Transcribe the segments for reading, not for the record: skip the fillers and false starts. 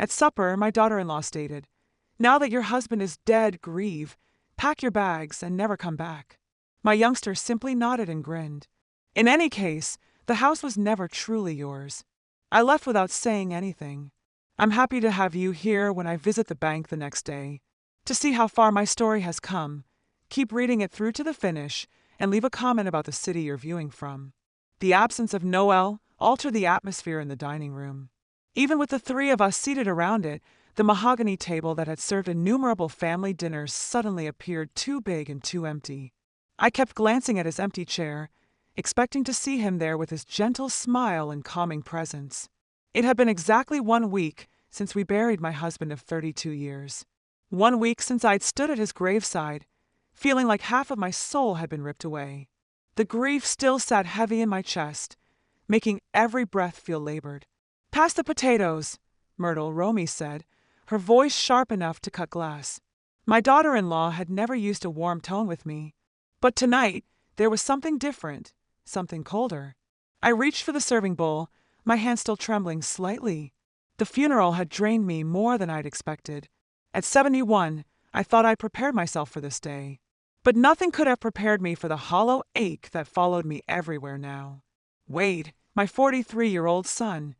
At supper, my daughter-in-law stated, "Now that your husband is dead, Grieve. Pack your bags and never come back." My youngster simply nodded and grinned. In any case, the house was never truly yours. I left without saying anything. I'm happy to have you here when I visit the bank the next day. To see how far my story has come, keep reading it through to the finish and leave a comment about the city you're viewing from. The absence of Noel altered the atmosphere in the dining room. Even with the three of us seated around it, the mahogany table that had served innumerable family dinners suddenly appeared too big and too empty. I kept glancing at his empty chair, expecting to see him there with his gentle smile and calming presence. It had been exactly 1 week since we buried my husband of 32 years. 1 week since I'd stood at his graveside, feeling like half of my soul had been ripped away. The grief still sat heavy in my chest, making every breath feel labored. "Pass the potatoes," Myrtle Romy said, her voice sharp enough to cut glass. My daughter-in-law had never used a warm tone with me, but tonight there was something different, something colder. I reached for the serving bowl, my hand still trembling slightly. The funeral had drained me more than I'd expected. At 71, I thought I'd prepared myself for this day. But nothing could have prepared me for the hollow ache that followed me everywhere now. Wade, my 43-year-old son,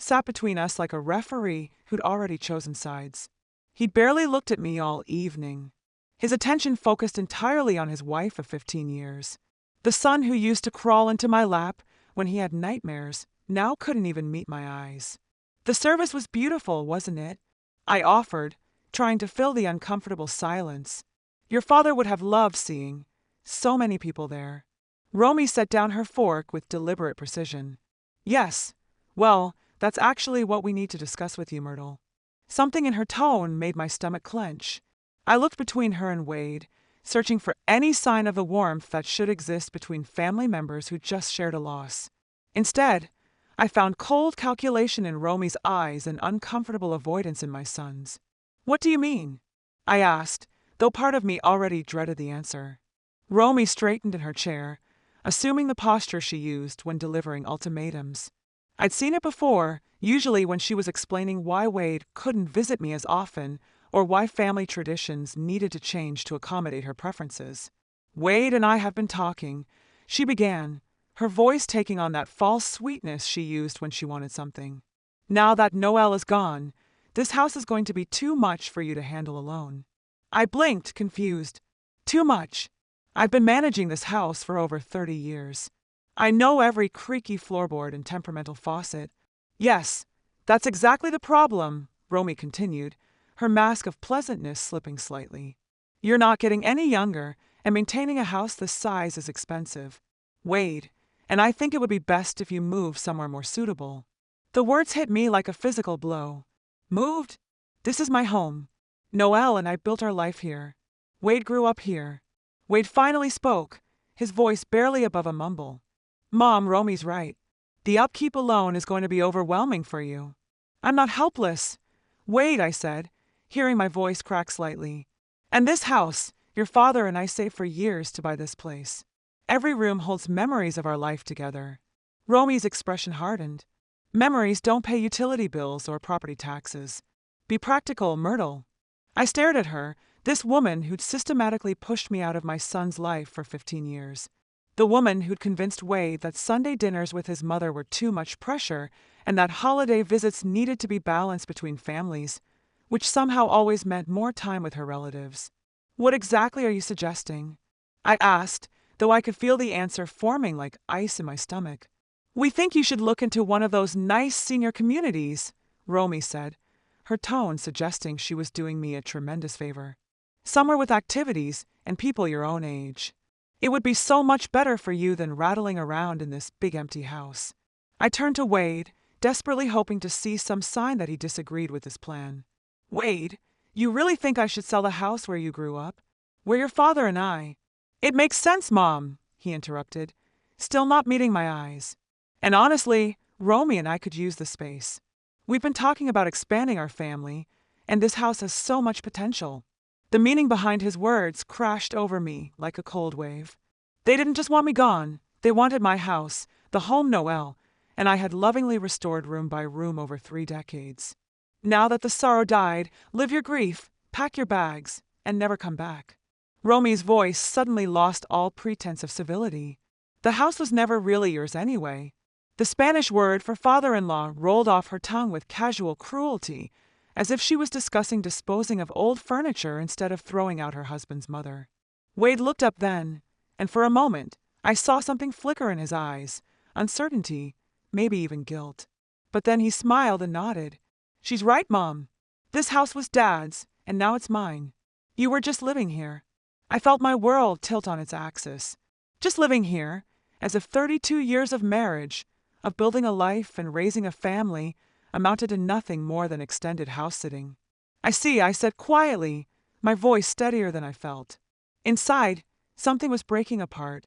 sat between us like a referee who'd already chosen sides. He'd barely looked at me all evening. His attention focused entirely on his wife of 15 years. The son who used to crawl into my lap when he had nightmares now couldn't even meet my eyes. "The service was beautiful, wasn't it?" I offered, trying to fill the uncomfortable silence. "Your father would have loved seeing so many people there." Romy set down her fork with deliberate precision. "Yes. Well, that's actually what we need to discuss with you, Myrtle." Something in her tone made my stomach clench. I looked between her and Wade, searching for any sign of the warmth that should exist between family members who just shared a loss. Instead, I found cold calculation in Romy's eyes and uncomfortable avoidance in my son's. "What do you mean?" I asked, though part of me already dreaded the answer. Romy straightened in her chair, assuming the posture she used when delivering ultimatums. I'd seen it before, usually when she was explaining why Wade couldn't visit me as often or why family traditions needed to change to accommodate her preferences. "Wade and I have been talking," she began, her voice taking on that false sweetness she used when she wanted something. "Now that Noel is gone, this house is going to be too much for you to handle alone." I blinked, confused. "Too much? I've been managing this house for over 30 years. I know every creaky floorboard and temperamental faucet." "Yes, that's exactly the problem," Romy continued, her mask of pleasantness slipping slightly. "You're not getting any younger, and maintaining a house this size is expensive. Wade, and I think it would be best if you moved somewhere more suitable." The words hit me like a physical blow. "Moved? This is my home. Noel and I built our life here. Wade grew up here." Wade finally spoke, his voice barely above a mumble. "Mom, Romy's right. The upkeep alone is going to be overwhelming for you." "I'm not helpless." "Wade," I said, hearing my voice crack slightly. "And this house, your father and I saved for years to buy this place. Every room holds memories of our life together." Romy's expression hardened. "Memories don't pay utility bills or property taxes. Be practical, Myrtle." I stared at her, this woman who'd systematically pushed me out of my son's life for 15 years. The woman who'd convinced Wade that Sunday dinners with his mother were too much pressure and that holiday visits needed to be balanced between families, which somehow always meant more time with her relatives. "What exactly are you suggesting?" I asked, though I could feel the answer forming like ice in my stomach. "We think you should look into one of those nice senior communities," Romy said, her tone suggesting she was doing me a tremendous favor. "Somewhere with activities and people your own age. It would be so much better for you than rattling around in this big empty house." I turned to Wade, desperately hoping to see some sign that he disagreed with this plan. "Wade, you really think I should sell the house where you grew up? Where your father and I—" "It makes sense, Mom," he interrupted, still not meeting my eyes. "And honestly, Romy and I could use the space. We've been talking about expanding our family, and this house has so much potential." The meaning behind his words crashed over me like a cold wave. They didn't just want me gone, they wanted my house, the home Noel, and I had lovingly restored room by room over 3 decades. Now that the sorrow died, live your grief, pack your bags, and never come back. Romy's voice suddenly lost all pretense of civility. The house was never really yours anyway. The Spanish word for father-in-law rolled off her tongue with casual cruelty, as if she was discussing disposing of old furniture instead of throwing out her husband's mother. Wade looked up then, and for a moment, I saw something flicker in his eyes, uncertainty, maybe even guilt. But then he smiled and nodded. She's right, Mom. This house was Dad's, and now it's mine. You were just living here. I felt my world tilt on its axis. Just living here, as if 32 years of marriage, of building a life and raising a family, amounted to nothing more than extended house-sitting. I see, I said quietly, my voice steadier than I felt. Inside, something was breaking apart.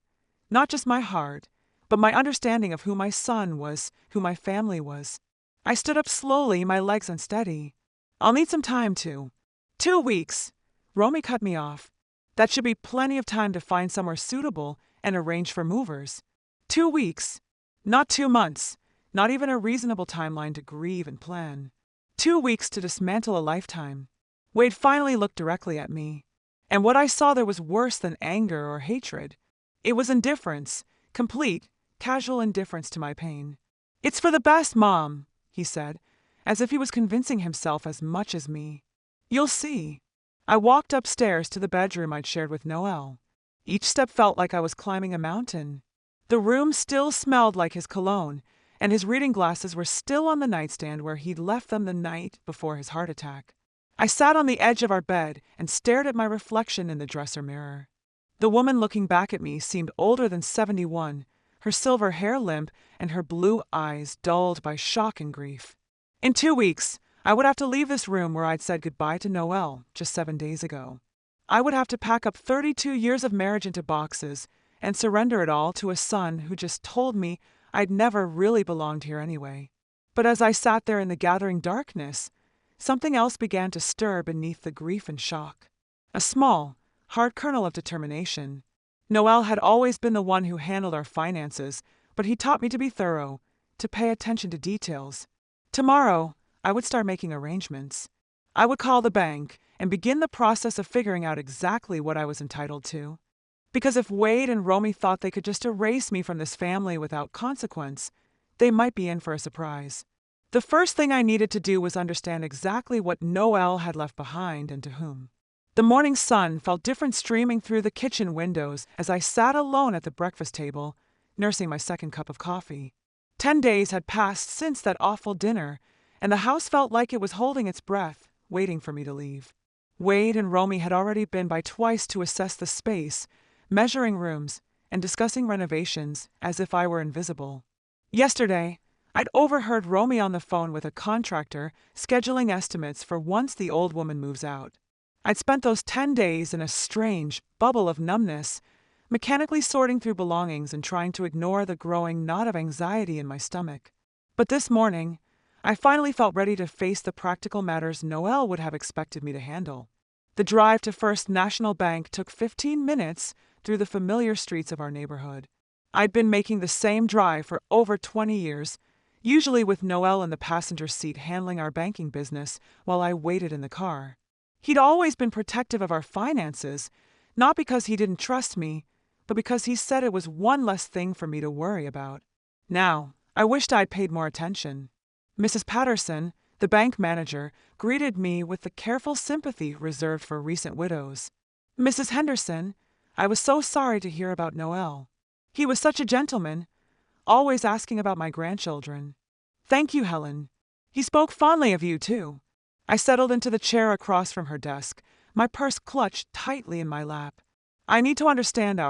Not just my heart, but my understanding of who my son was, who my family was. I stood up slowly, my legs unsteady. I'll need some time to. 2 weeks. Romy cut me off. That should be plenty of time to find somewhere suitable and arrange for movers. 2 weeks. Not 2 months. Not even a reasonable timeline to grieve and plan. 2 weeks to dismantle a lifetime. Wade finally looked directly at me. And what I saw there was worse than anger or hatred. It was indifference, complete, casual indifference to my pain. It's for the best, Mom, he said, as if he was convincing himself as much as me. You'll see. I walked upstairs to the bedroom I'd shared with Noel. Each step felt like I was climbing a mountain. The room still smelled like his cologne, and his reading glasses were still on the nightstand where he'd left them the night before his heart attack. I sat on the edge of our bed and stared at my reflection in the dresser mirror. The woman looking back at me seemed older than 71, her silver hair limp and her blue eyes dulled by shock and grief. In 2 weeks, I would have to leave this room where I'd said goodbye to Noel just 7 days ago. I would have to pack up 32 years of marriage into boxes and surrender it all to a son who just told me I'd never really belonged here anyway. But as I sat there in the gathering darkness, something else began to stir beneath the grief and shock. A small, hard kernel of determination. Noel had always been the one who handled our finances, but he taught me to be thorough, to pay attention to details. Tomorrow, I would start making arrangements. I would call the bank and begin the process of figuring out exactly what I was entitled to. Because if Wade and Romy thought they could just erase me from this family without consequence, they might be in for a surprise. The first thing I needed to do was understand exactly what Noel had left behind and to whom. The morning sun felt different streaming through the kitchen windows as I sat alone at the breakfast table, nursing my second cup of coffee. 10 days had passed since that awful dinner, and the house felt like it was holding its breath, waiting for me to leave. Wade and Romy had already been by twice to assess the space, measuring rooms, and discussing renovations as if I were invisible. Yesterday, I'd overheard Romy on the phone with a contractor scheduling estimates for once the old woman moves out. I'd spent those 10 days in a strange bubble of numbness, mechanically sorting through belongings and trying to ignore the growing knot of anxiety in my stomach. But this morning, I finally felt ready to face the practical matters Noel would have expected me to handle. The drive to First National Bank took 15 minutes through the familiar streets of our neighborhood. I'd been making the same drive for over 20 years, usually with Noel in the passenger seat handling our banking business while I waited in the car. He'd always been protective of our finances, not because he didn't trust me, but because he said it was one less thing for me to worry about. Now, I wished I'd paid more attention. Mrs. Patterson, the bank manager, greeted me with the careful sympathy reserved for recent widows. Mrs. Henderson, I was so sorry to hear about Noel. He was such a gentleman, always asking about my grandchildren. Thank you, Helen. He spoke fondly of you, too. I settled into the chair across from her desk, my purse clutched tightly in my lap. I need to understand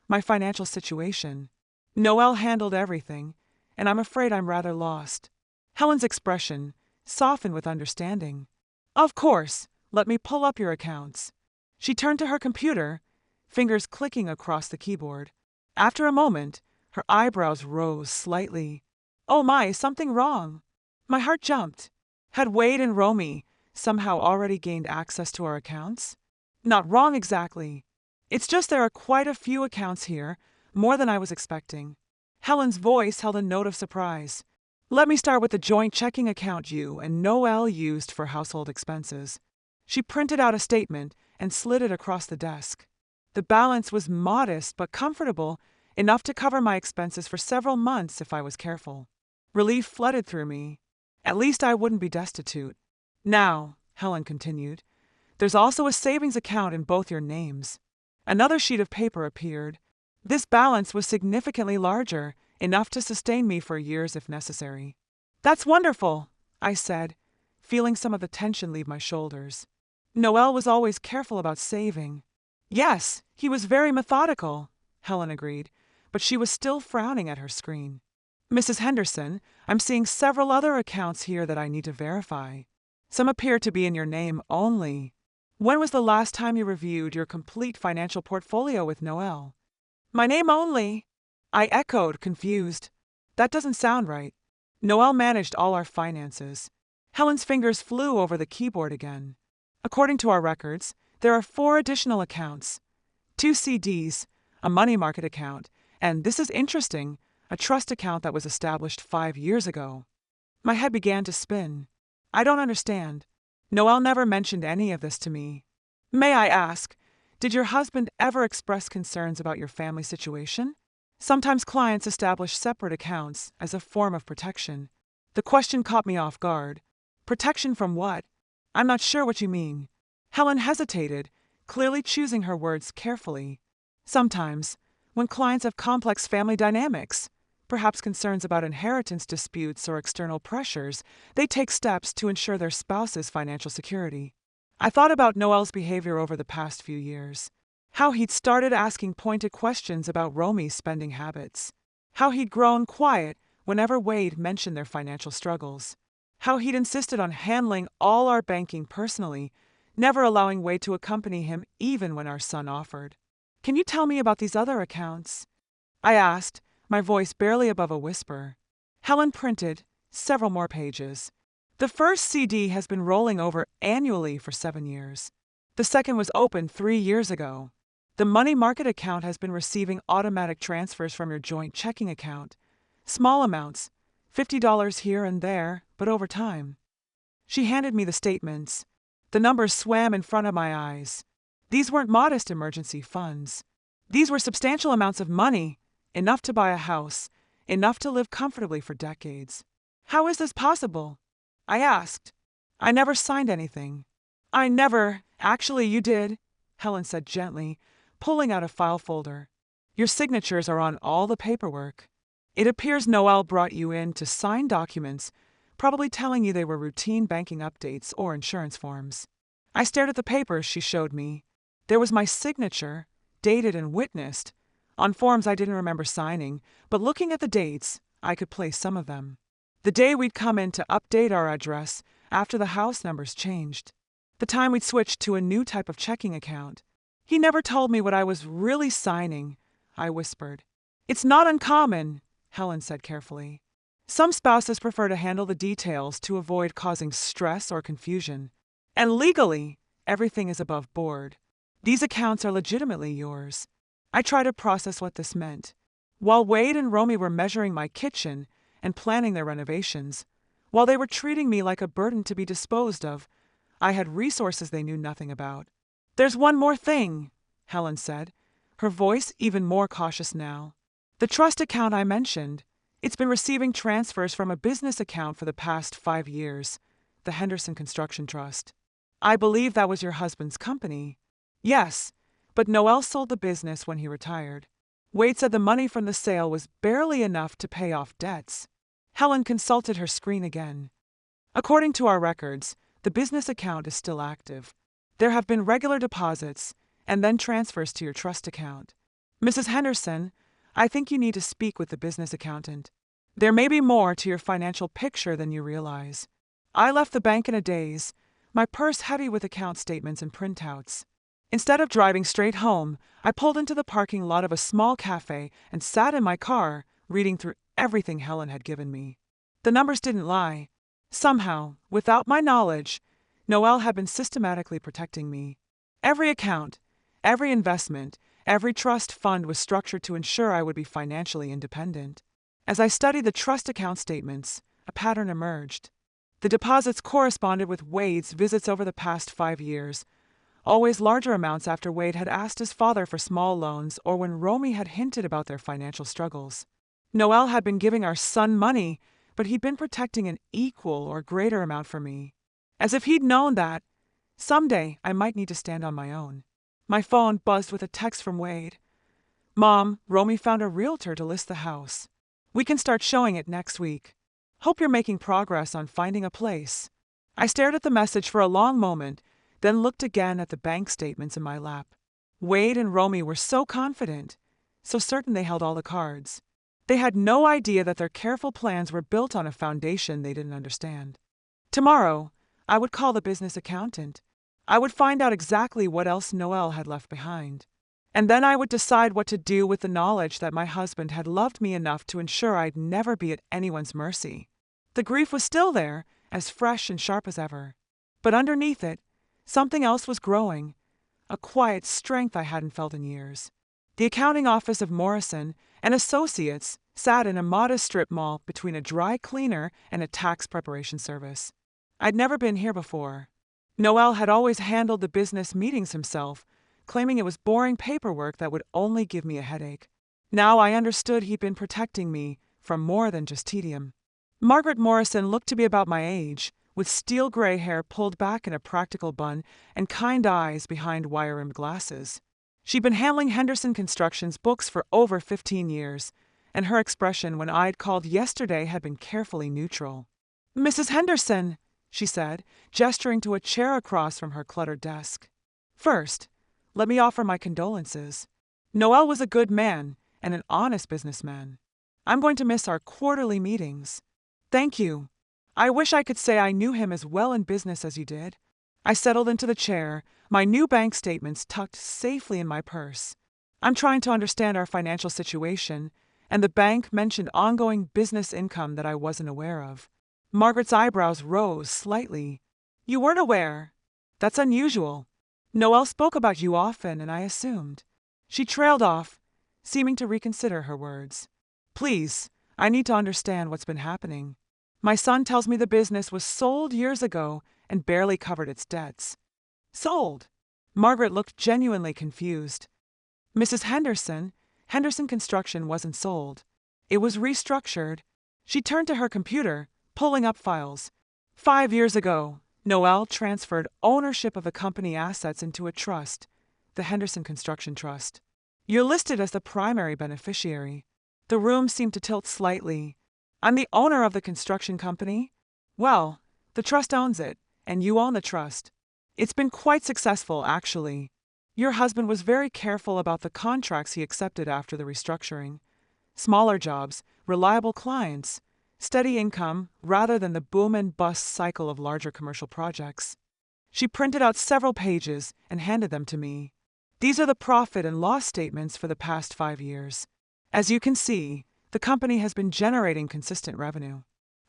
my financial situation. Noel handled everything, and I'm afraid I'm rather lost. Helen's expression softened with understanding. Of course, let me pull up your accounts. She turned to her computer, fingers clicking across the keyboard. After a moment, her eyebrows rose slightly. Oh my, something wrong. My heart jumped. Had Wade and Romy somehow already gained access to our accounts? Not wrong exactly. It's just there are quite a few accounts here, more than I was expecting. Helen's voice held a note of surprise. Let me start with the joint checking account you and Noelle used for household expenses. She printed out a statement and slid it across the desk. The balance was modest but comfortable, enough to cover my expenses for several months if I was careful. Relief flooded through me. At least I wouldn't be destitute. Now, Helen continued, there's also a savings account in both your names. Another sheet of paper appeared. This balance was significantly larger, enough to sustain me for years if necessary. That's wonderful, I said, feeling some of the tension leave my shoulders. Noelle was always careful about saving. Yes, he was very methodical, Helen agreed, but she was still frowning at her screen. Mrs. Henderson, I'm seeing several other accounts here that I need to verify. Some appear to be in your name only. When was the last time you reviewed your complete financial portfolio with Noelle? My name only, I echoed, confused. That doesn't sound right. Noelle managed all our finances. Helen's fingers flew over the keyboard again. According to our records, there are 4 additional accounts. 2 CDs, a money market account, and this is interesting, a trust account that was established 5 years ago. My head began to spin. I don't understand. Noelle never mentioned any of this to me. May I ask, did your husband ever express concerns about your family situation? Sometimes clients establish separate accounts as a form of protection. The question caught me off guard. Protection from what? I'm not sure what you mean. Helen hesitated, clearly choosing her words carefully. Sometimes, when clients have complex family dynamics, perhaps concerns about inheritance disputes or external pressures, they take steps to ensure their spouse's financial security. I thought about Noelle's behavior over the past few years. How he'd started asking pointed questions about Romy's spending habits. How he'd grown quiet whenever Wade mentioned their financial struggles. How he'd insisted on handling all our banking personally, never allowing Wade to accompany him even when our son offered. Can you tell me about these other accounts? I asked, my voice barely above a whisper. Helen printed several more pages. The first CD has been rolling over annually for 7 years. The second was opened 3 years ago. The money market account has been receiving automatic transfers from your joint checking account. Small amounts, $50 here and there, but over time. She handed me the statements. The numbers swam in front of my eyes. These weren't modest emergency funds. These were substantial amounts of money, enough to buy a house, enough to live comfortably for decades. How is this possible? I asked. I never signed anything. Actually, you did, Helen said gently, pulling out a file folder. Your signatures are on all the paperwork. It appears Noelle brought you in to sign documents, probably telling you they were routine banking updates or insurance forms. I stared at the papers she showed me. There was my signature, dated and witnessed, on forms I didn't remember signing, but looking at the dates, I could place some of them. The day we'd come in to update our address after the house numbers changed. The time we'd switched to a new type of checking account. He never told me what I was really signing, I whispered. It's not uncommon, Helen said carefully. Some spouses prefer to handle the details to avoid causing stress or confusion. And legally, everything is above board. These accounts are legitimately yours. I tried to process what this meant. While Wade and Romy were measuring my kitchen and planning their renovations, while they were treating me like a burden to be disposed of, I had resources they knew nothing about. There's one more thing, Helen said, her voice even more cautious now. The trust account I mentioned, it's been receiving transfers from a business account for the past 5 years, the Henderson Construction Trust. I believe that was your husband's company. Yes, but Noelle sold the business when he retired. Wade said the money from the sale was barely enough to pay off debts. Helen consulted her screen again. According to our records, the business account is still active. There have been regular deposits and then transfers to your trust account. Mrs. Henderson, I think you need to speak with the business accountant. There may be more to your financial picture than you realize. I left the bank in a daze, my purse heavy with account statements and printouts. Instead of driving straight home, I pulled into the parking lot of a small cafe and sat in my car, reading through everything Helen had given me. The numbers didn't lie. Somehow, without my knowledge, Noelle had been systematically protecting me. Every account, every investment, every trust fund was structured to ensure I would be financially independent. As I studied the trust account statements, a pattern emerged. The deposits corresponded with Wade's visits over the past 5 years, always larger amounts after Wade had asked his father for small loans or when Romy had hinted about their financial struggles. Noel had been giving our son money, but he'd been protecting an equal or greater amount for me, as if he'd known that someday I might need to stand on my own. My phone buzzed with a text from Wade. "Mom, Romy found a realtor to list the house. We can start showing it next week. Hope you're making progress on finding a place." I stared at the message for a long moment, then looked again at the bank statements in my lap. Wade and Romy were so confident, so certain they held all the cards. They had no idea that their careful plans were built on a foundation they didn't understand. Tomorrow, I would call the business accountant. I would find out exactly what else Noel had left behind. And then I would decide what to do with the knowledge that my husband had loved me enough to ensure I'd never be at anyone's mercy. The grief was still there, as fresh and sharp as ever. But underneath it, something else was growing, a quiet strength I hadn't felt in years. The accounting office of Morrison and Associates sat in a modest strip mall between a dry cleaner and a tax preparation service. I'd never been here before. Noel had always handled the business meetings himself, claiming it was boring paperwork that would only give me a headache. Now I understood he'd been protecting me from more than just tedium. Margaret Morrison looked to be about my age, with steel gray hair pulled back in a practical bun and kind eyes behind wire-rimmed glasses. She'd been handling Henderson Construction's books for over 15 years, and her expression when I'd called yesterday had been carefully neutral. "Mrs. Henderson," she said, gesturing to a chair across from her cluttered desk. "First, let me offer my condolences. Noel was a good man and an honest businessman. I'm going to miss our quarterly meetings. Thank you. I wish I could say I knew him as well in business as you did." I settled into the chair, my new bank statements tucked safely in my purse. "I'm trying to understand our financial situation, and the bank mentioned ongoing business income that I wasn't aware of." Margaret's eyebrows rose slightly. "You weren't aware? That's unusual. Noel spoke about you often, and I assumed." She trailed off, seeming to reconsider her words. "Please, I need to understand what's been happening. My son tells me the business was sold years ago and barely covered its debts." "Sold?" Margaret looked genuinely confused. "Mrs. Henderson Construction wasn't sold. It was restructured." She turned to her computer, pulling up files. 5 years ago, Noel transferred ownership of the company assets into a trust, the Henderson Construction Trust. You're listed as the primary beneficiary. The room seemed to tilt slightly. "I'm the owner of the construction company?" "Well, the trust owns it, and you own the trust. It's been quite successful, actually. Your husband was very careful about the contracts he accepted after the restructuring. Smaller jobs, reliable clients, steady income rather than the boom and bust cycle of larger commercial projects." She printed out several pages and handed them to me. "These are the profit and loss statements for the past 5 years. As you can see, the company has been generating consistent revenue."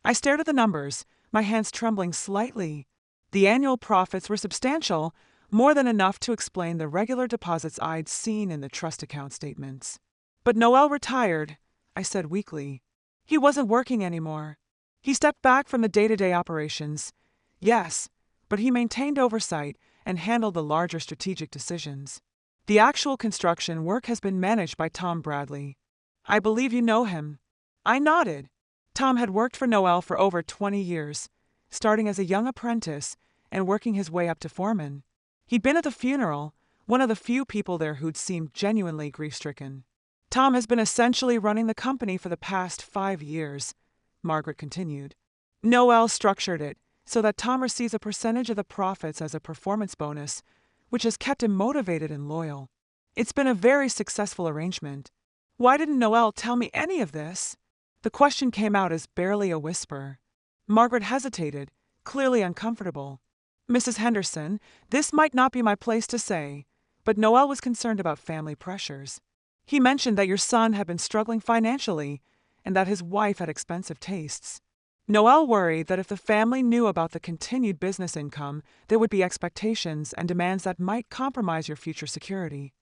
I stared at the numbers, my hands trembling slightly. The annual profits were substantial, more than enough to explain the regular deposits I'd seen in the trust account statements. "But Noel retired," I said weakly. "He wasn't working anymore. He stepped back from the day-to-day operations. Yes, but he maintained oversight and handled the larger strategic decisions. The actual construction work has been managed by Tom Bradley. I believe you know him." I nodded. Tom had worked for Noel for over 20 years, starting as a young apprentice and working his way up to foreman. He'd been at the funeral, one of the few people there who'd seemed genuinely grief-stricken. "Tom has been essentially running the company for the past 5 years," Margaret continued. "Noel structured it so that Tom receives a percentage of the profits as a performance bonus, which has kept him motivated and loyal. It's been a very successful arrangement. Why didn't Noel tell me any of this?" The question came out as barely a whisper. Margaret hesitated, clearly uncomfortable. "Mrs. Henderson, this might not be my place to say, but Noel was concerned about family pressures. He mentioned that your son had been struggling financially and that his wife had expensive tastes. Noel worried that if the family knew about the continued business income, there would be expectations and demands that might compromise your future security."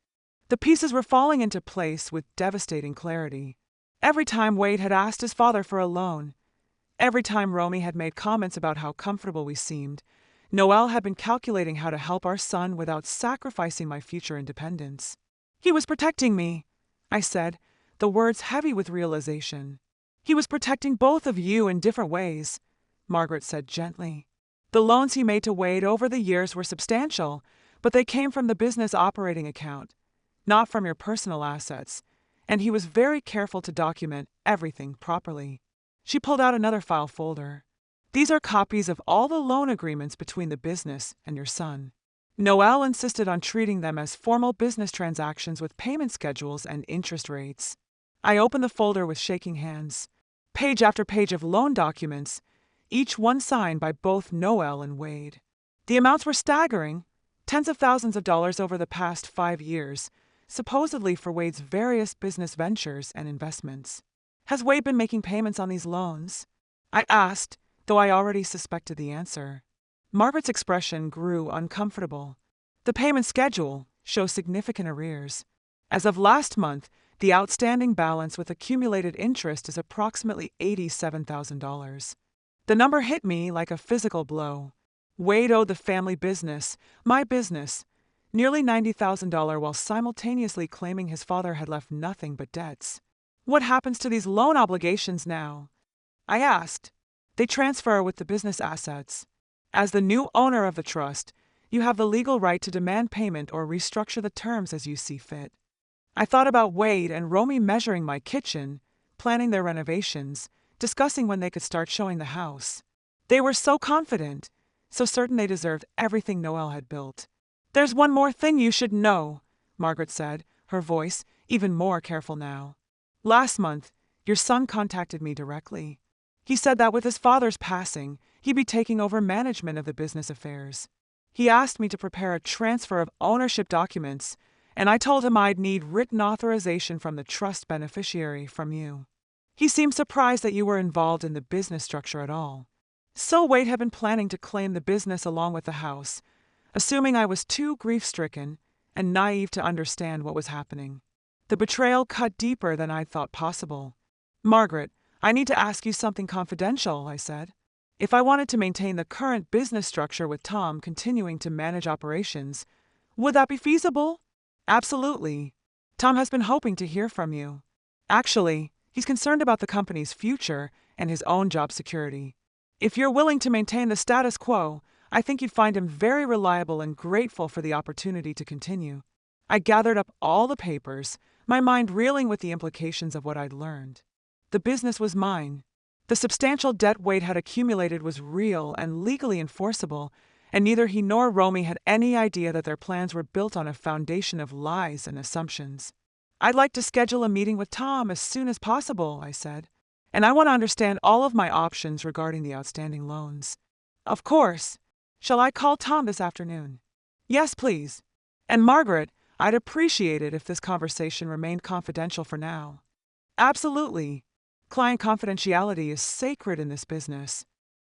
The pieces were falling into place with devastating clarity. Every time Wade had asked his father for a loan, Every time Romy had made comments about how comfortable we seemed, Noel had been calculating how to help our son without sacrificing my future independence. He was protecting me, I said, the words heavy with realization. He was protecting both of you in different ways, Margaret said gently. The loans he made to Wade over the years were substantial, but they came from the business operating account, not from your personal assets, and he was very careful to document everything properly. She pulled out another file folder. These are copies of all the loan agreements between the business and your son. Noel insisted on treating them as formal business transactions with payment schedules and interest rates. I opened the folder with shaking hands. Page after page of loan documents, each one signed by both Noel and Wade. The amounts were staggering, tens of thousands of dollars over the past 5 years, supposedly for Wade's various business ventures and investments. Has Wade been making payments on these loans? I asked, though I already suspected the answer. Margaret's expression grew uncomfortable. The payment schedule shows significant arrears. As of last month, the outstanding balance with accumulated interest is approximately $87,000. The number hit me like a physical blow. Wade owed the family business, my business, nearly $90,000 while simultaneously claiming his father had left nothing but debts. What happens to these loan obligations now? I asked. They transfer with the business assets. As the new owner of the trust, you have the legal right to demand payment or restructure the terms as you see fit. I thought about Wade and Romy measuring my kitchen, planning their renovations, discussing when they could start showing the house. They were so confident, so certain they deserved everything Noel had built. There's one more thing you should know, Margaret said, her voice even more careful now. Last month, your son contacted me directly. He said that with his father's passing, he'd be taking over management of the business affairs. He asked me to prepare a transfer of ownership documents, and I told him I'd need written authorization from the trust beneficiary from you. He seemed surprised that you were involved in the business structure at all. So Wade had been planning to claim the business along with the house, assuming I was too grief-stricken and naive to understand what was happening. The betrayal cut deeper than I'd thought possible. Margaret, I need to ask you something confidential, I said. If I wanted to maintain the current business structure with Tom continuing to manage operations, would that be feasible? Absolutely. Tom has been hoping to hear from you. Actually, he's concerned about the company's future and his own job security. If you're willing to maintain the status quo, I think you'd find him very reliable and grateful for the opportunity to continue. I gathered up all the papers, my mind reeling with the implications of what I'd learned. The business was mine. The substantial debt Wade had accumulated was real and legally enforceable, and neither he nor Romy had any idea that their plans were built on a foundation of lies and assumptions. I'd like to schedule a meeting with Tom as soon as possible, I said, and I want to understand all of my options regarding the outstanding loans. Of course. Shall I call Tom this afternoon? Yes, please. And Margaret, I'd appreciate it if this conversation remained confidential for now. Absolutely. Client confidentiality is sacred in this business.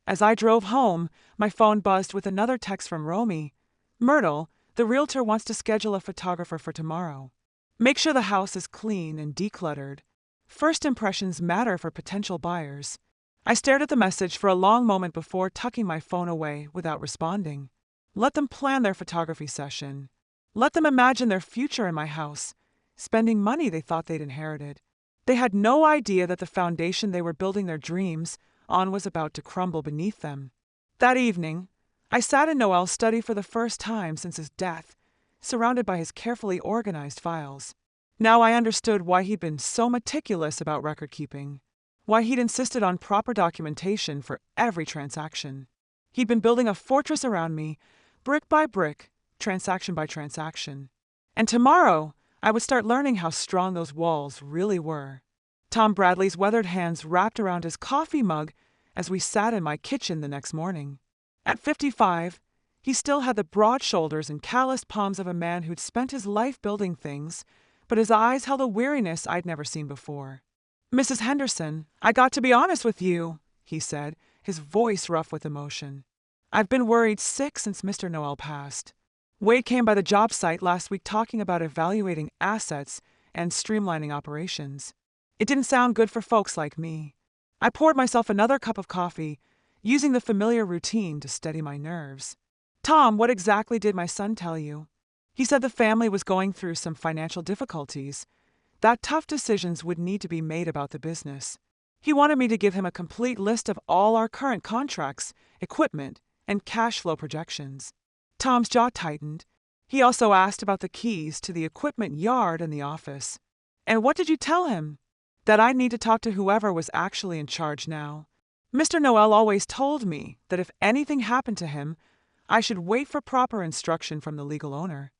As I drove home, my phone buzzed with another text from Romy. Myrtle, the realtor wants to schedule a photographer for tomorrow. Make sure the house is clean and decluttered. First impressions matter for potential buyers. I stared at the message for a long moment before tucking my phone away without responding. Let them plan their photography session. Let them imagine their future in my house, spending money they thought they'd inherited. They had no idea that the foundation they were building their dreams on was about to crumble beneath them. That evening, I sat in Noel's study for the first time since his death, surrounded by his carefully organized files. Now I understood why he'd been so meticulous about record-keeping, why he'd insisted on proper documentation for every transaction. He'd been building a fortress around me, brick by brick, transaction by transaction. And tomorrow, I would start learning how strong those walls really were. Tom Bradley's weathered hands wrapped around his coffee mug as we sat in my kitchen the next morning. At 55, he still had the broad shoulders and calloused palms of a man who'd spent his life building things, but his eyes held a weariness I'd never seen before. Mrs. Henderson, I got to be honest with you, he said, his voice rough with emotion. I've been worried sick since Mr. Noel passed. Wade came by the job site last week talking about evaluating assets and streamlining operations. It didn't sound good for folks like me. I poured myself another cup of coffee, using the familiar routine to steady my nerves. Tom, what exactly did my son tell you? He said the family was going through some financial difficulties, that tough decisions would need to be made about the business. He wanted me to give him a complete list of all our current contracts, equipment, and cash flow projections. Tom's jaw tightened. He also asked about the keys to the equipment yard and the office. And what did you tell him? That I'd need to talk to whoever was actually in charge now. Mr. Noel always told me that if anything happened to him, I should wait for proper instruction from the legal owner.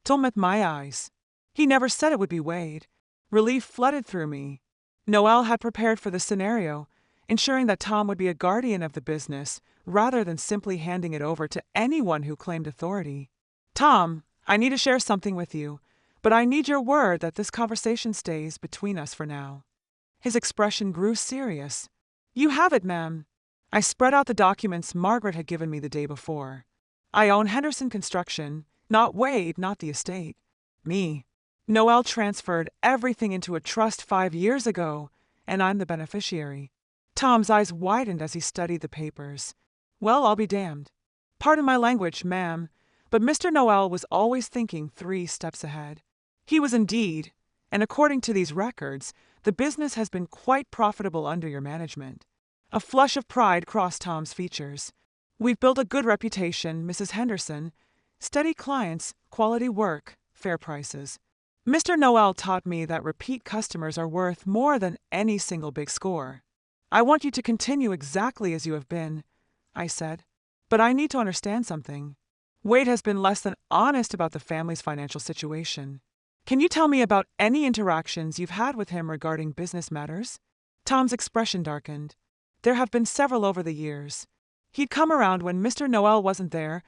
Tom met my eyes. He never said it would be Wade. Relief flooded through me. Noel had prepared for the scenario, ensuring that Tom would be a guardian of the business rather than simply handing it over to anyone who claimed authority. Tom, I need to share something with you, but I need your word that this conversation stays between us for now. His expression grew serious. You have it, ma'am. I spread out the documents Margaret had given me the day before. I own Henderson Construction, not Wade, not the estate. Me. Noel transferred everything into a trust 5 years ago, and I'm the beneficiary. Tom's eyes widened as he studied the papers. Well, I'll be damned. Pardon my language, ma'am, but Mr. Noel was always thinking 3 steps ahead. He was indeed, and according to these records, the business has been quite profitable under your management. A flush of pride crossed Tom's features. We've built a good reputation, Mrs. Henderson. Steady clients, quality work, fair prices. Mr. Noel taught me that repeat customers are worth more than any single big score. I want you to continue exactly as you have been, I said. But I need to understand something. Wade has been less than honest about the family's financial situation. Can you tell me about any interactions you've had with him regarding business matters? Tom's expression darkened. There have been several over the years. He'd come around when Mr. Noel wasn't there,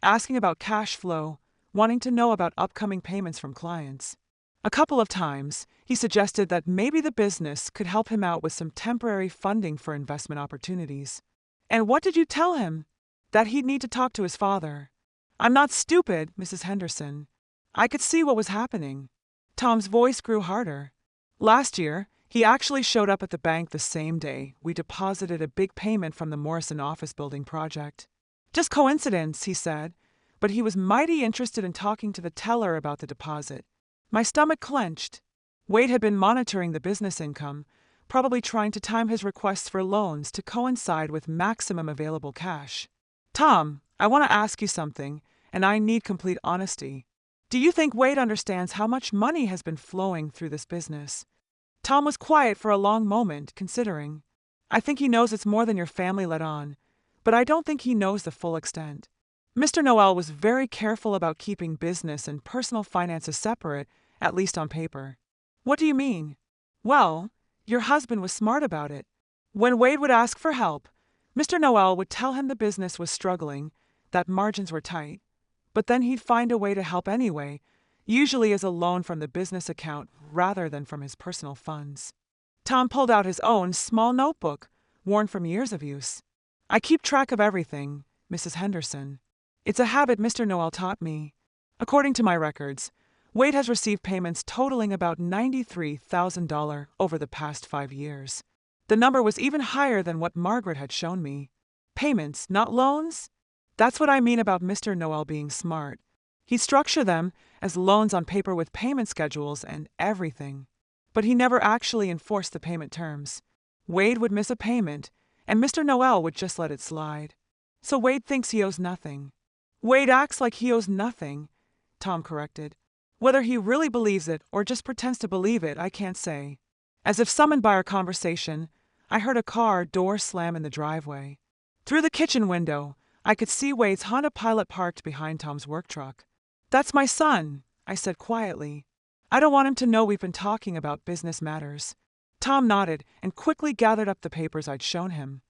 asking about cash flow, wanting to know about upcoming payments from clients. A couple of times, he suggested that maybe the business could help him out with some temporary funding for investment opportunities. And what did you tell him? That he'd need to talk to his father. I'm not stupid, Mrs. Henderson. I could see what was happening. Tom's voice grew harder. Last year, he actually showed up at the bank the same day we deposited a big payment from the Morrison office building project. Just coincidence, he said, but he was mighty interested in talking to the teller about the deposit. My stomach clenched. Wade had been monitoring the business income, probably trying to time his requests for loans to coincide with maximum available cash. Tom, I want to ask you something, and I need complete honesty. Do you think Wade understands how much money has been flowing through this business? Tom was quiet for a long moment, considering. I think he knows it's more than your family let on, but I don't think he knows the full extent. Mr. Noel was very careful about keeping business and personal finances separate, at least on paper. What do you mean? Well, your husband was smart about it. When Wade would ask for help, Mr. Noel would tell him the business was struggling, that margins were tight, but then he'd find a way to help anyway, usually as a loan from the business account rather than from his personal funds. Tom pulled out his own small notebook, worn from years of use. I keep track of everything, Mrs. Henderson. It's a habit Mr. Noel taught me. According to my records, Wade has received payments totaling about $93,000 over the past 5 years. The number was even higher than what Margaret had shown me. Payments, not loans? That's what I mean about Mr. Noel being smart. He'd structure them as loans on paper with payment schedules and everything. But he never actually enforced the payment terms. Wade would miss a payment, and Mr. Noel would just let it slide. So Wade thinks he owes nothing. Wade acts like he owes nothing, Tom corrected. Whether he really believes it or just pretends to believe it, I can't say. As if summoned by our conversation, I heard a car door slam in the driveway. Through the kitchen window, I could see Wade's Honda Pilot parked behind Tom's work truck. That's my son, I said quietly. I don't want him to know we've been talking about business matters. Tom nodded and quickly gathered up the papers I'd shown him.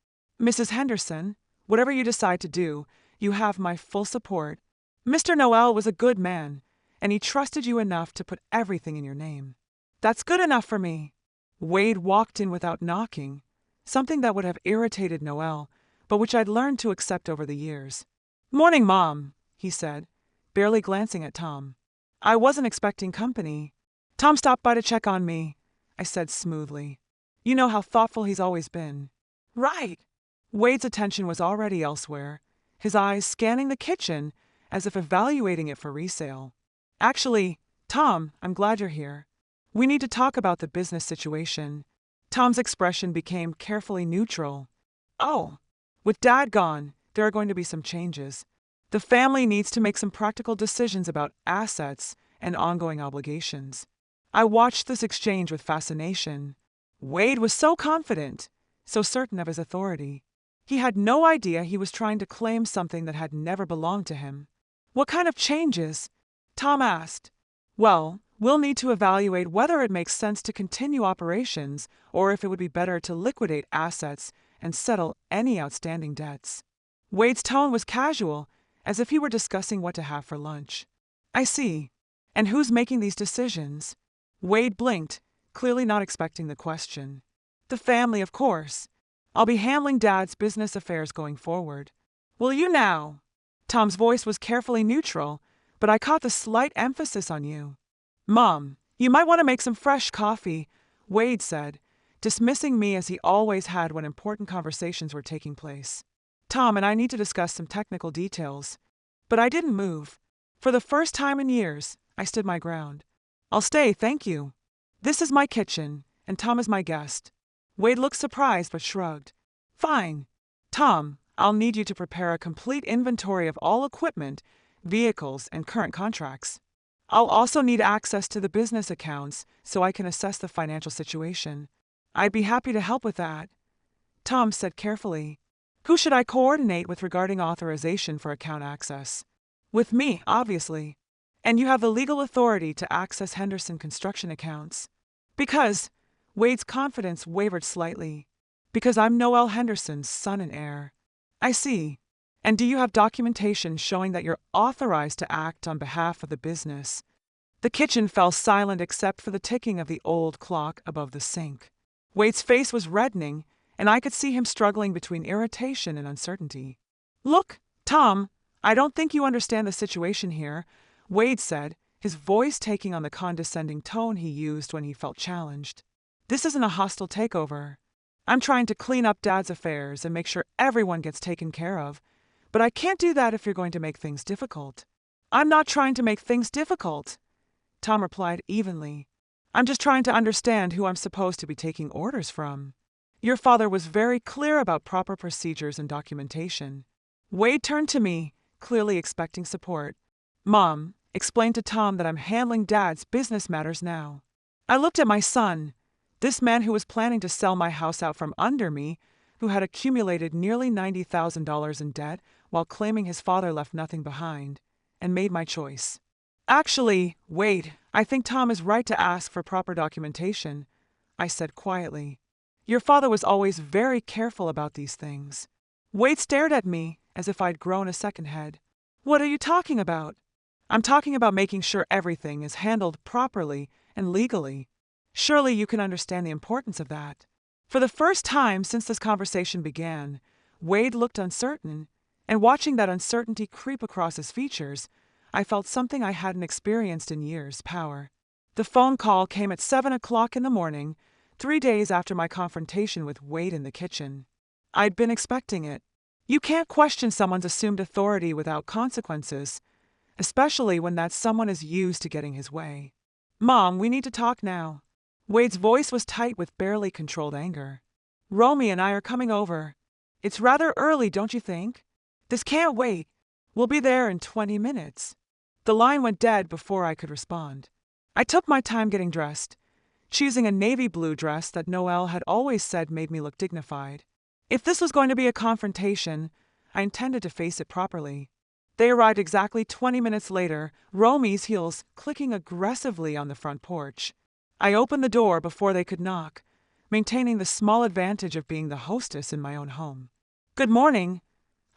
Mrs. Henderson, whatever you decide to do, you have my full support. Mr. Noel was a good man, and he trusted you enough to put everything in your name. That's good enough for me. Wade walked in without knocking, something that would have irritated Noel, but which I'd learned to accept over the years. Morning, Mom, he said, barely glancing at Tom. I wasn't expecting company. Tom stopped by to check on me, I said smoothly. You know how thoughtful he's always been. Right. Wade's attention was already elsewhere, his eyes scanning the kitchen as if evaluating it for resale. Actually, Tom, I'm glad you're here. We need to talk about the business situation. Tom's expression became carefully neutral. Oh, with Dad gone, there are going to be some changes. The family needs to make some practical decisions about assets and ongoing obligations. I watched this exchange with fascination. Wade was so confident, so certain of his authority. He had no idea he was trying to claim something that had never belonged to him. What kind of changes? Tom asked. Well, we'll need to evaluate whether it makes sense to continue operations or if it would be better to liquidate assets and settle any outstanding debts. Wade's tone was casual, as if he were discussing what to have for lunch. I see. And who's making these decisions? Wade blinked, clearly not expecting the question. The family, of course. I'll be handling Dad's business affairs going forward. Will you now? Tom's voice was carefully neutral, but I caught the slight emphasis on you. Mom, you might want to make some fresh coffee, Wade said, dismissing me as he always had when important conversations were taking place. Tom and I need to discuss some technical details. But I didn't move. For the first time in years, I stood my ground. I'll stay, thank you. This is my kitchen, and Tom is my guest. Wade looked surprised but shrugged. Fine. Tom, I'll need you to prepare a complete inventory of all equipment, vehicles, and current contracts. I'll also need access to the business accounts so I can assess the financial situation. I'd be happy to help with that. Tom said carefully. Who should I coordinate with regarding authorization for account access? With me, obviously. And you have the legal authority to access Henderson construction accounts. Because, Wade's confidence wavered slightly. Because I'm Noel Henderson's son and heir. I see. And do you have documentation showing that you're authorized to act on behalf of the business? The kitchen fell silent except for the ticking of the old clock above the sink. Wade's face was reddening, and I could see him struggling between irritation and uncertainty. Look, Tom, I don't think you understand the situation here, Wade said, his voice taking on the condescending tone he used when he felt challenged. This isn't a hostile takeover. I'm trying to clean up Dad's affairs and make sure everyone gets taken care of, but I can't do that if you're going to make things difficult. I'm not trying to make things difficult, Tom replied evenly. I'm just trying to understand who I'm supposed to be taking orders from. Your father was very clear about proper procedures and documentation. Wade turned to me, clearly expecting support. Mom, explain to Tom that I'm handling Dad's business matters now. I looked at my son, this man who was planning to sell my house out from under me, who had accumulated nearly $90,000 in debt while claiming his father left nothing behind, and made my choice. Actually, Wade, I think Tom is right to ask for proper documentation, I said quietly. Your father was always very careful about these things. Wade stared at me as if I'd grown a second head. What are you talking about? I'm talking about making sure everything is handled properly and legally. Surely you can understand the importance of that. For the first time since this conversation began, Wade looked uncertain, and watching that uncertainty creep across his features, I felt something I hadn't experienced in years, power. The phone call came at 7 o'clock in the morning, 3 days after my confrontation with Wade in the kitchen. I'd been expecting it. You can't question someone's assumed authority without consequences, especially when that someone is used to getting his way. Mom, we need to talk now. Wade's voice was tight with barely controlled anger. Romy and I are coming over. It's rather early, don't you think? This can't wait. We'll be there in 20 minutes. The line went dead before I could respond. I took my time getting dressed, choosing a navy blue dress that Noel had always said made me look dignified. If this was going to be a confrontation, I intended to face it properly. They arrived exactly 20 minutes later, Romy's heels clicking aggressively on the front porch. I opened the door before they could knock, maintaining the small advantage of being the hostess in my own home. Good morning,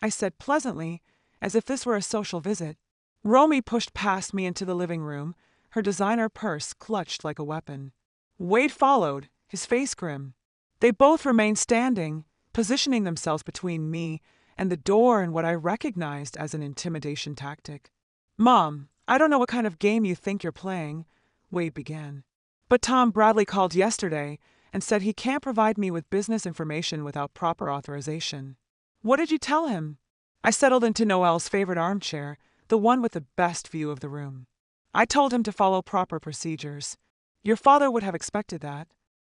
I said pleasantly, as if this were a social visit. Romy pushed past me into the living room, her designer purse clutched like a weapon. Wade followed, his face grim. They both remained standing, positioning themselves between me and the door in what I recognized as an intimidation tactic. Mom, I don't know what kind of game you think you're playing, Wade began. But Tom Bradley called yesterday, and said he can't provide me with business information without proper authorization. What did you tell him? I settled into Noel's favorite armchair, the one with the best view of the room. I told him to follow proper procedures. Your father would have expected that.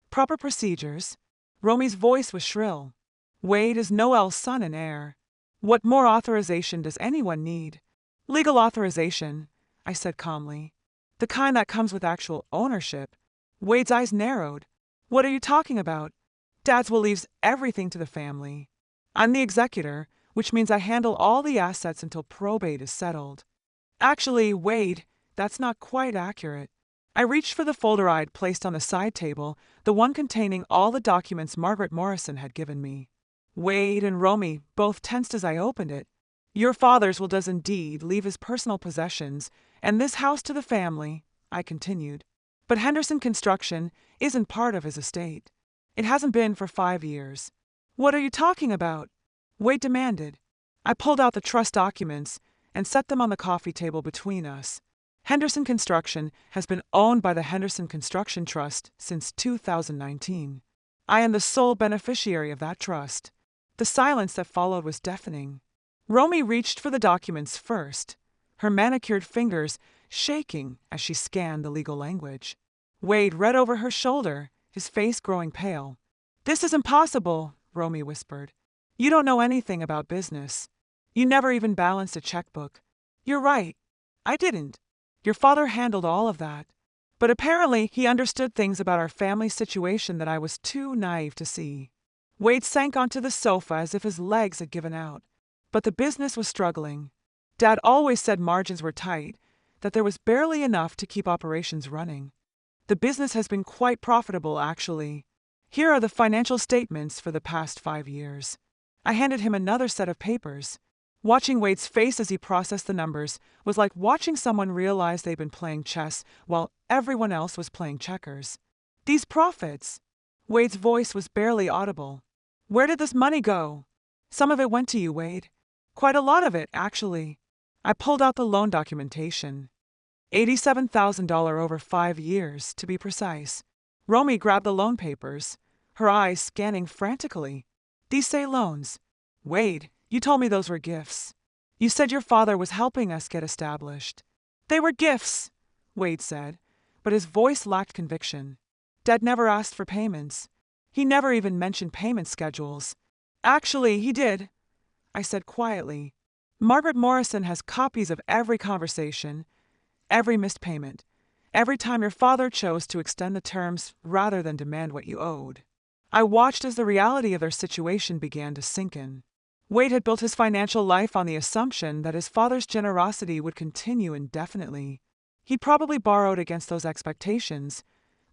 Proper procedures? Romy's voice was shrill. Wade is Noel's son and heir. What more authorization does anyone need? Legal authorization, I said calmly. The kind that comes with actual ownership. Wade's eyes narrowed. What are you talking about? Dad's will leaves everything to the family. I'm the executor, which means I handle all the assets until probate is settled. Actually, Wade, that's not quite accurate. I reached for the folder I'd placed on the side table, the one containing all the documents Margaret Morrison had given me. Wade and Romy both tensed as I opened it. Your father's will does indeed leave his personal possessions and this house to the family, I continued. But Henderson Construction isn't part of his estate. It hasn't been for 5 years. What are you talking about? Wade demanded. I pulled out the trust documents and set them on the coffee table between us. Henderson Construction has been owned by the Henderson Construction Trust since 2019. I am the sole beneficiary of that trust. The silence that followed was deafening. Romy reached for the documents first, her manicured fingers shaking as she scanned the legal language. Wade read over her shoulder, his face growing pale. This is impossible, Romy whispered. You don't know anything about business. You never even balanced a checkbook. You're right. I didn't. Your father handled all of that. But apparently he understood things about our family situation that I was too naive to see. Wade sank onto the sofa as if his legs had given out. But the business was struggling. Dad always said margins were tight, that there was barely enough to keep operations running. The business has been quite profitable, actually. Here are the financial statements for the past 5 years. I handed him another set of papers. Watching Wade's face as he processed the numbers was like watching someone realize they'd been playing chess while everyone else was playing checkers. These profits. Wade's voice was barely audible. Where did this money go? Some of it went to you, Wade. Quite a lot of it, actually. I pulled out the loan documentation. $87,000 over 5 years, to be precise. Romy grabbed the loan papers, her eyes scanning frantically. These say loans. Wade, you told me those were gifts. You said your father was helping us get established. They were gifts, Wade said, but his voice lacked conviction. Dad never asked for payments. He never even mentioned payment schedules. Actually, he did, I said quietly. Margaret Morrison has copies of every conversation, every missed payment, every time your father chose to extend the terms rather than demand what you owed. I watched as the reality of their situation began to sink in. Wade had built his financial life on the assumption that his father's generosity would continue indefinitely. He probably borrowed against those expectations,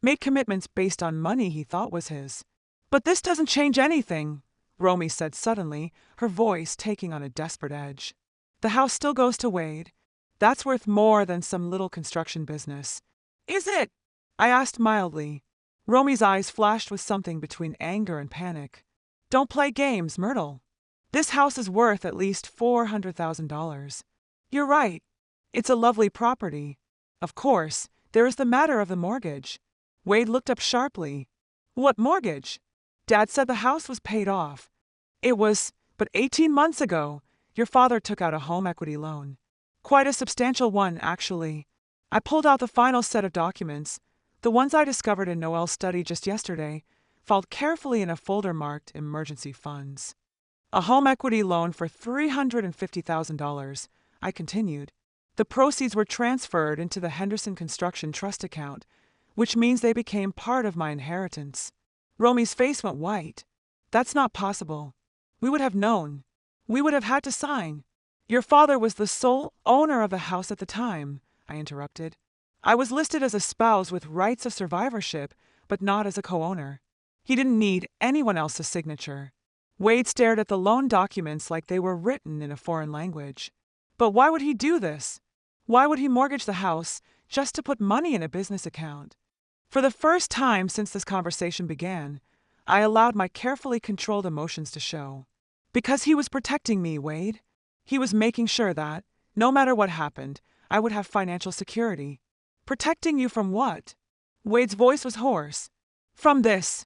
made commitments based on money he thought was his. But this doesn't change anything, Romy said suddenly, her voice taking on a desperate edge. The house still goes to Wade. That's worth more than some little construction business. Is it? I asked mildly. Romy's eyes flashed with something between anger and panic. Don't play games, Myrtle. This house is worth at least $400,000. You're right. It's a lovely property. Of course, there is the matter of the mortgage. Wade looked up sharply. What mortgage? Dad said the house was paid off. It was, but 18 months ago, your father took out a home equity loan. Quite a substantial one, actually. I pulled out the final set of documents, the ones I discovered in Noel's study just yesterday, filed carefully in a folder marked Emergency Funds. A home equity loan for $350,000, I continued. The proceeds were transferred into the Henderson Construction Trust account, which means they became part of my inheritance. Romy's face went white. That's not possible. We would have known. We would have had to sign. Your father was the sole owner of the house at the time, I interrupted. I was listed as a spouse with rights of survivorship, but not as a co-owner. He didn't need anyone else's signature. Wade stared at the loan documents like they were written in a foreign language. But why would he do this? Why would he mortgage the house just to put money in a business account? For the first time since this conversation began, I allowed my carefully controlled emotions to show. Because he was protecting me, Wade. He was making sure that, no matter what happened, I would have financial security. Protecting you from what? Wade's voice was hoarse. From this.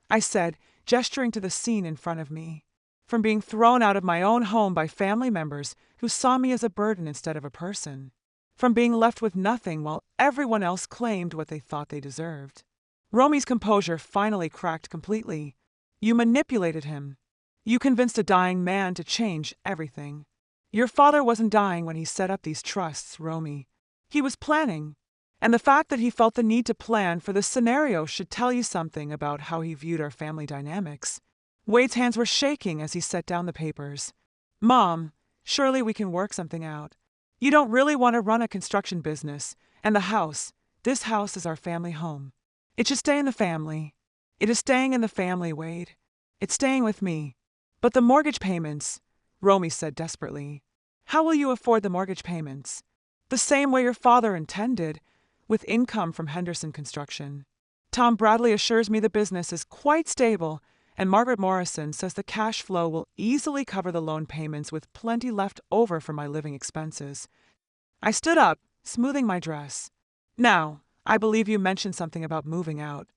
I said, gesturing to the scene in front of me. From being thrown out of my own home by family members who saw me as a burden instead of a person. From being left with nothing while everyone else claimed what they thought they deserved. Romy's composure finally cracked completely. You manipulated him. You convinced a dying man to change everything. Your father wasn't dying when he set up these trusts, Romy. He was planning. And the fact that he felt the need to plan for this scenario should tell you something about how he viewed our family dynamics. Wade's hands were shaking as he set down the papers. Mom, surely we can work something out. You don't really want to run a construction business, and this house is our family home. It should stay in the family. It is staying in the family, Wade. It's staying with me. But the mortgage payments, Romy said desperately. How will you afford the mortgage payments? The same way your father intended, with income from Henderson Construction. Tom Bradley assures me the business is quite stable, and Margaret Morrison says the cash flow will easily cover the loan payments with plenty left over for my living expenses. I stood up, smoothing my dress. Now, I believe you mentioned something about moving out.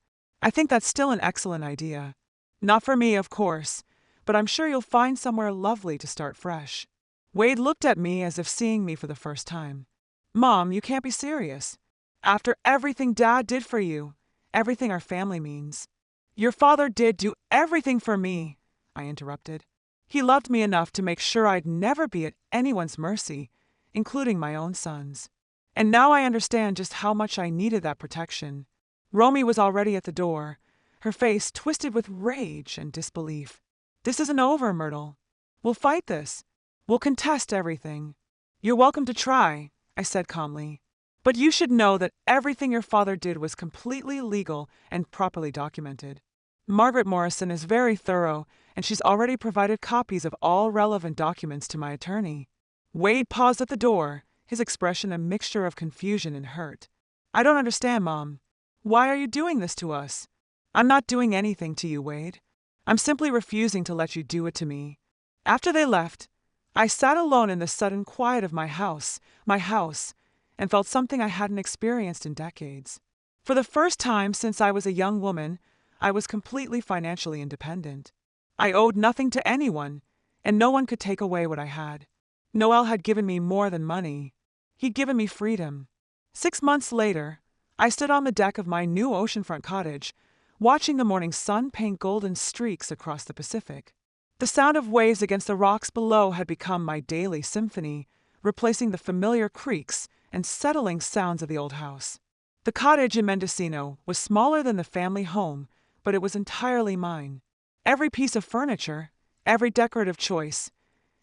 I think that's still an excellent idea. Not for me, of course, but I'm sure you'll find somewhere lovely to start fresh. Wade looked at me as if seeing me for the first time. Mom, you can't be serious. After everything Dad did for you, everything our family means. Your father did do everything for me, I interrupted. He loved me enough to make sure I'd never be at anyone's mercy, including my own son's. And now I understand just how much I needed that protection. Romy was already at the door, her face twisted with rage and disbelief. This isn't over, Myrtle. We'll fight this. We'll contest everything. You're welcome to try, I said calmly. But you should know that everything your father did was completely legal and properly documented. Margaret Morrison is very thorough, and she's already provided copies of all relevant documents to my attorney. Wade paused at the door, his expression a mixture of confusion and hurt. I don't understand, Mom. Why are you doing this to us? I'm not doing anything to you, Wade. I'm simply refusing to let you do it to me. After they left, I sat alone in the sudden quiet of my house, and felt something I hadn't experienced in decades. For the first time since I was a young woman, I was completely financially independent. I owed nothing to anyone, and no one could take away what I had. Noel had given me more than money. He'd given me freedom. 6 months later, I stood on the deck of my new oceanfront cottage, watching the morning sun paint golden streaks across the Pacific. The sound of waves against the rocks below had become my daily symphony, replacing the familiar creaks and settling sounds of the old house. The cottage in Mendocino was smaller than the family home, but it was entirely mine. Every piece of furniture, every decorative choice,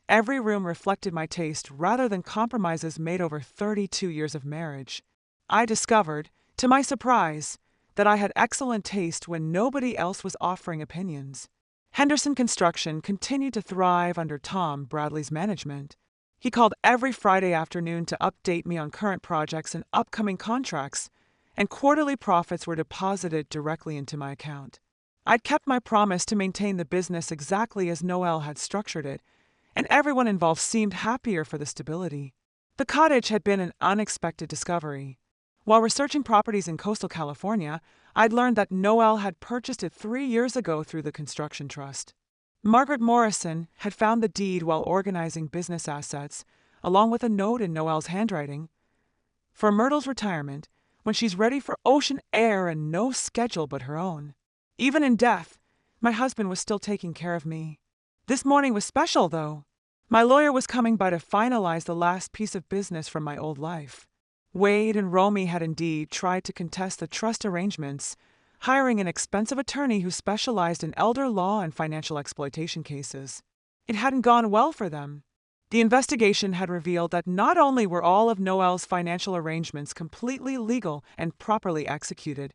every room reflected my taste rather than compromises made over 32 years of marriage. I discovered, to my surprise, that I had excellent taste when nobody else was offering opinions. Henderson Construction continued to thrive under Tom Bradley's management. He called every Friday afternoon to update me on current projects and upcoming contracts, and quarterly profits were deposited directly into my account. I'd kept my promise to maintain the business exactly as Noel had structured it, and everyone involved seemed happier for the stability. The cottage had been an unexpected discovery. While researching properties in coastal California, I'd learned that Noel had purchased it 3 years ago through the construction trust. Margaret Morrison had found the deed while organizing business assets, along with a note in Noel's handwriting. For Myrtle's retirement, when she's ready for ocean air and no schedule but her own. Even in death, my husband was still taking care of me. This morning was special, though. My lawyer was coming by to finalize the last piece of business from my old life. Wade and Romy had indeed tried to contest the trust arrangements, hiring an expensive attorney who specialized in elder law and financial exploitation cases. It hadn't gone well for them. The investigation had revealed that not only were all of Noel's financial arrangements completely legal and properly executed,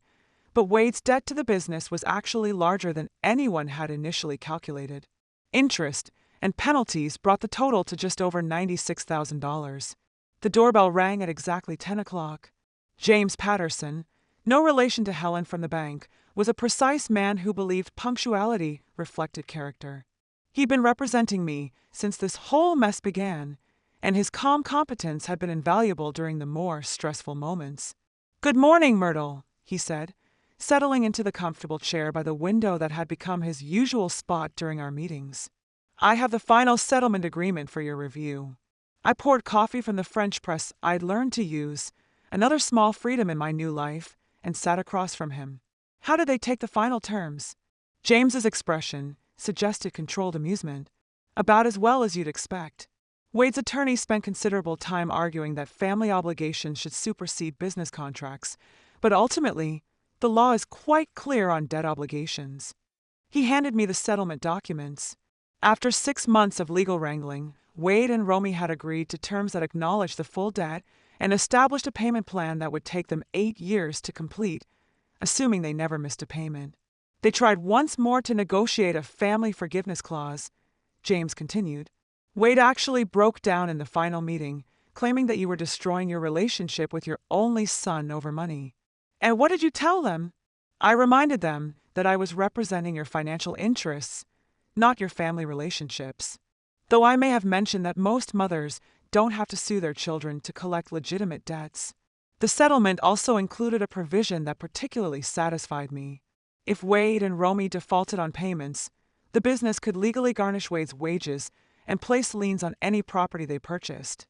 but Wade's debt to the business was actually larger than anyone had initially calculated. Interest and penalties brought the total to just over $96,000. The doorbell rang at exactly 10 o'clock. James Patterson, no relation to Helen from the bank, was a precise man who believed punctuality reflected character. He'd been representing me since this whole mess began, and his calm competence had been invaluable during the more stressful moments. "Good morning, Myrtle," he said, settling into the comfortable chair by the window that had become his usual spot during our meetings. "I have the final settlement agreement for your review." I poured coffee from the French press I'd learned to use, another small freedom in my new life, and sat across from him. "How did they take the final terms?" James's expression suggested controlled amusement, about as well as you'd expect. Wade's attorney spent considerable time arguing that family obligations should supersede business contracts, but ultimately, the law is quite clear on debt obligations. He handed me the settlement documents. After 6 months of legal wrangling, Wade and Romy had agreed to terms that acknowledged the full debt and established a payment plan that would take them 8 years to complete, assuming they never missed a payment. They tried once more to negotiate a family forgiveness clause. James continued. "Wade actually broke down in the final meeting, claiming that you were destroying your relationship with your only son over money." "And what did you tell them?" "I reminded them that I was representing your financial interests, not your family relationships. Though I may have mentioned that most mothers don't have to sue their children to collect legitimate debts. The settlement also included a provision that particularly satisfied me. If Wade and Romy defaulted on payments, the business could legally garnish Wade's wages and place liens on any property they purchased.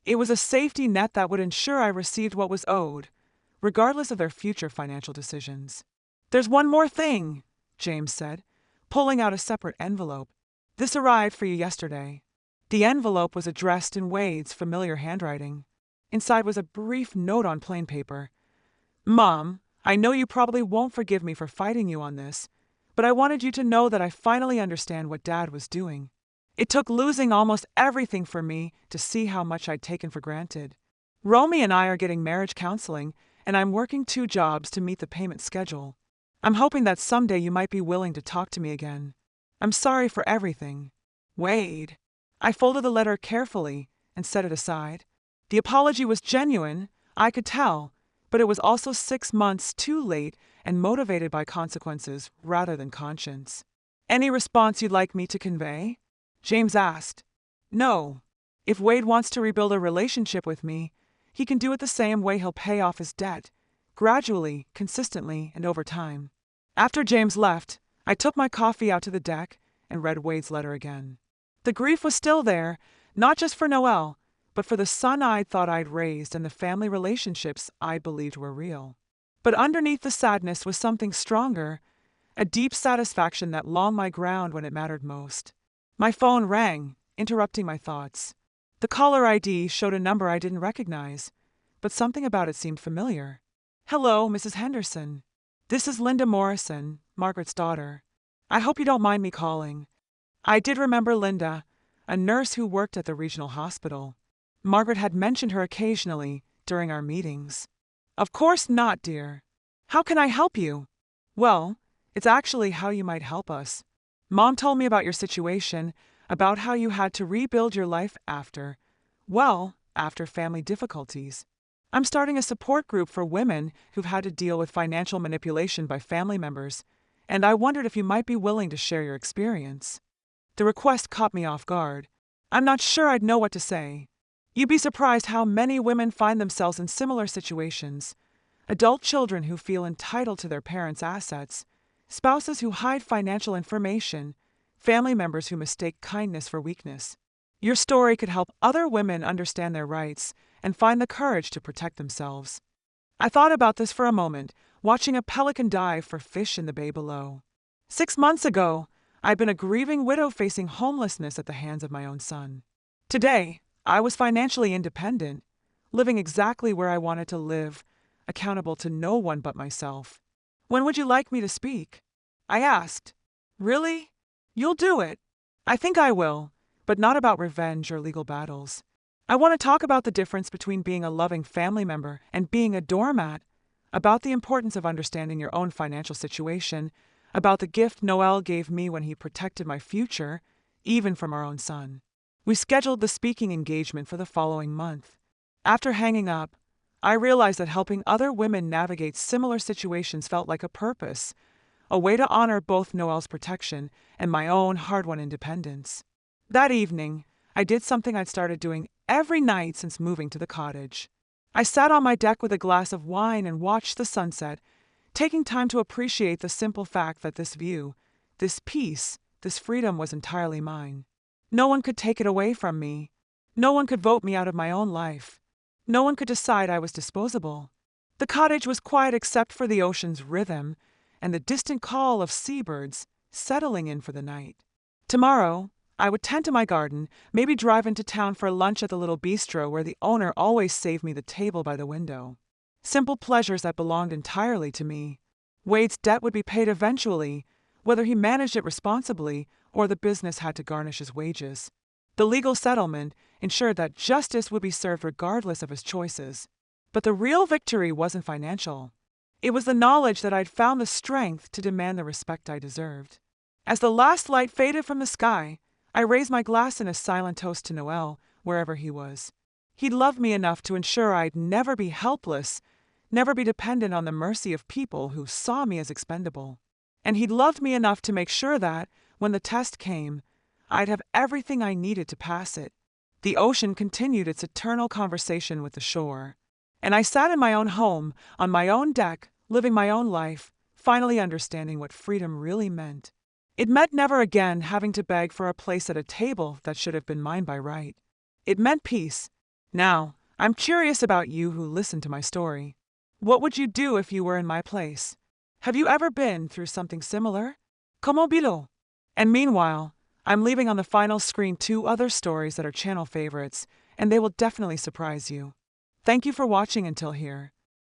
It was a safety net that would ensure I received what was owed, regardless of their future financial decisions." "There's one more thing," James said, pulling out a separate envelope. "This arrived for you yesterday." The envelope was addressed in Wade's familiar handwriting. Inside was a brief note on plain paper. "Mom, I know you probably won't forgive me for fighting you on this, but I wanted you to know that I finally understand what Dad was doing. It took losing almost everything for me to see how much I'd taken for granted. Romy and I are getting marriage counseling, and I'm working 2 jobs to meet the payment schedule. I'm hoping that someday you might be willing to talk to me again. I'm sorry for everything. Wade." I folded the letter carefully and set it aside. The apology was genuine, I could tell, but it was also 6 months too late and motivated by consequences rather than conscience. "Any response you'd like me to convey?" James asked. "No. If Wade wants to rebuild a relationship with me, he can do it the same way he'll pay off his debt, gradually, consistently, and over time." After James left, I took my coffee out to the deck and read Wade's letter again. The grief was still there, not just for Noelle, but for the son I'd thought I'd raised and the family relationships I believed were real. But underneath the sadness was something stronger, a deep satisfaction that lost my ground when it mattered most. My phone rang, interrupting my thoughts. The caller ID showed a number I didn't recognize, but something about it seemed familiar. "Hello, Mrs. Henderson. This is Linda Morrison, Margaret's daughter. I hope you don't mind me calling." I did remember Linda, a nurse who worked at the regional hospital. Margaret had mentioned her occasionally during our meetings. "Of course not, dear. How can I help you?" "Well, it's actually how you might help us. Mom told me about your situation, about how you had to rebuild your life after family difficulties. I'm starting a support group for women who've had to deal with financial manipulation by family members, and I wondered if you might be willing to share your experience." The request caught me off guard. I'm not sure I'd know what to say. You'd be surprised how many women find themselves in similar situations. Adult children who feel entitled to their parents' assets, spouses who hide financial information, family members who mistake kindness for weakness. Your story could help other women understand their rights and find the courage to protect themselves. I thought about this for a moment, watching a pelican dive for fish in the bay below. 6 months ago, I'd been a grieving widow facing homelessness at the hands of my own son. Today, I was financially independent, living exactly where I wanted to live, accountable to no one but myself. "When would you like me to speak?" I asked. "Really? You'll do it." "I think I will, but not about revenge or legal battles. I want to talk about the difference between being a loving family member and being a doormat, about the importance of understanding your own financial situation, about the gift Noel gave me when he protected my future, even from our own son." We scheduled the speaking engagement for the following month. After hanging up, I realized that helping other women navigate similar situations felt like a purpose, a way to honor both Noel's protection and my own hard-won independence. That evening, I did something I'd started doing every night since moving to the cottage. I sat on my deck with a glass of wine and watched the sunset, taking time to appreciate the simple fact that this view, this peace, this freedom was entirely mine. No one could take it away from me. No one could vote me out of my own life. No one could decide I was disposable. The cottage was quiet except for the ocean's rhythm and the distant call of seabirds settling in for the night. Tomorrow, I would tend to my garden, maybe drive into town for lunch at the little bistro where the owner always saved me the table by the window. Simple pleasures that belonged entirely to me. Wade's debt would be paid eventually, whether he managed it responsibly or the business had to garnish his wages. The legal settlement ensured that justice would be served regardless of his choices. But the real victory wasn't financial. It was the knowledge that I'd found the strength to demand the respect I deserved. As the last light faded from the sky, I raised my glass in a silent toast to Noel, wherever he was. He'd loved me enough to ensure I'd never be helpless, never be dependent on the mercy of people who saw me as expendable. And he'd loved me enough to make sure that, when the test came, I'd have everything I needed to pass it. The ocean continued its eternal conversation with the shore. And I sat in my own home, on my own deck, living my own life, finally understanding what freedom really meant. It meant never again having to beg for a place at a table that should have been mine by right. It meant peace. Now, I'm curious about you who listened to my story. What would you do if you were in my place? Have you ever been through something similar? Como bilo? And meanwhile, I'm leaving on the final screen 2 other stories that are channel favorites, and they will definitely surprise you. Thank you for watching until here.